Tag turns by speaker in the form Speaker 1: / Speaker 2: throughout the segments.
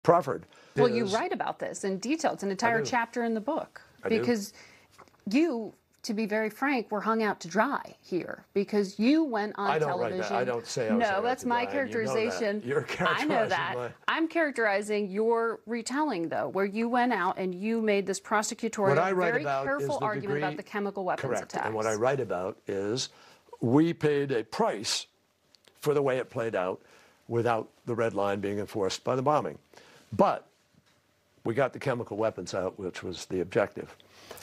Speaker 1: proffered.
Speaker 2: Well, you write about this in detail. It's an entire chapter in the book. Because you, to be very frank, were hung out to dry here because you went on television.
Speaker 1: Write that. I don't say I was hung
Speaker 2: No,
Speaker 1: out
Speaker 2: that's
Speaker 1: to
Speaker 2: my
Speaker 1: dry,
Speaker 2: characterization.
Speaker 1: You're characterizing
Speaker 2: I know that. I'm characterizing your retelling, though, where you went out and you made this prosecutorial, very careful argument about the chemical weapons attacks.
Speaker 1: And what I write about is we paid a price for the way it played out without the red line being enforced by the bombing. But we got the chemical weapons out, which was the objective.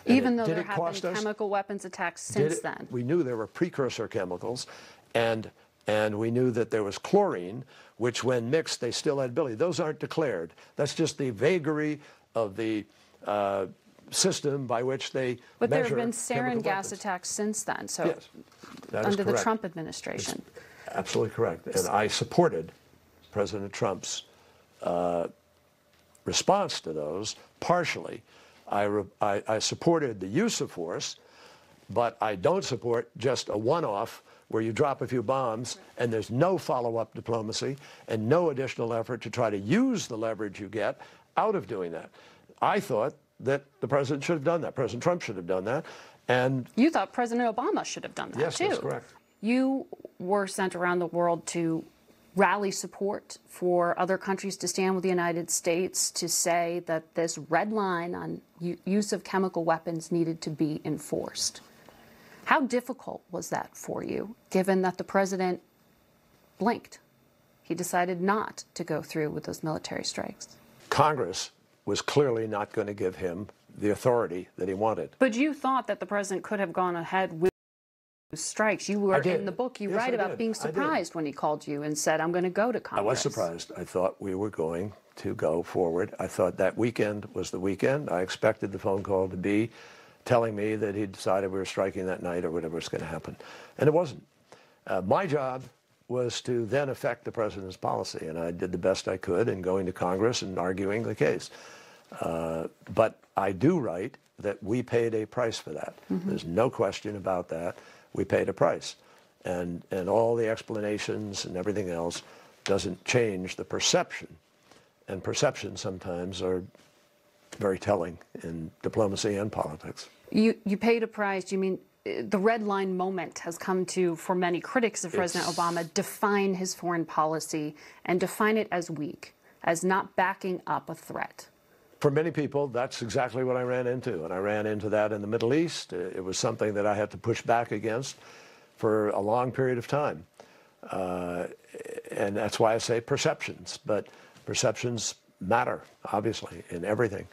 Speaker 2: Even though there have been chemical weapons attacks since then.
Speaker 1: We knew there were precursor chemicals, and we knew that there was chlorine, which when mixed, they still had ability. Those aren't declared. That's just the vagary of the system by which they measure.
Speaker 2: But there have been sarin gas attacks since then, so
Speaker 1: yes, that is
Speaker 2: under the
Speaker 1: correct.
Speaker 2: Trump administration.
Speaker 1: It's absolutely correct. And I supported President Trump's response to those partially. I supported the use of force, but I don't support just a one-off where you drop a few bombs and there's no follow-up diplomacy and no additional effort to try to use the leverage you get out of doing that. I thought that the president should have done that. President Trump should have done that. And
Speaker 2: you thought President Obama should have done that,
Speaker 1: yes,
Speaker 2: too.
Speaker 1: Yes, that's correct.
Speaker 2: You were sent around the world to rally support for other countries to stand with the United States to say that this red line on use of chemical weapons needed to be enforced. How difficult was that for you, given that the president blinked? He decided not to go through with those military strikes.
Speaker 1: Congress was clearly not going to give him the authority that he wanted.
Speaker 2: But you thought that the president could have gone ahead with strikes. You were in the book, you write about being surprised when he called you and said, I'm going to go to Congress.
Speaker 1: I was surprised. I thought we were going to go forward. I thought that weekend was the weekend. I expected the phone call to be telling me that he decided we were striking that night or whatever was going to happen. And it wasn't. My job was to then affect the president's policy, and I did the best I could in going to Congress and arguing the case. But I do write that we paid a price for that. There's no question about that. We paid a price. And all the explanations and everything else doesn't change the perception. And perceptions sometimes are very telling in diplomacy and politics.
Speaker 2: You paid a price. You mean the red line moment has come to, for many critics of President Obama, define his foreign policy and define it as weak, as not backing up a threat.
Speaker 1: For many people, that's exactly what I ran into. And I ran into that in the Middle East. It was something that I had to push back against for a long period of time. And that's why I say perceptions. But perceptions matter, obviously, in everything.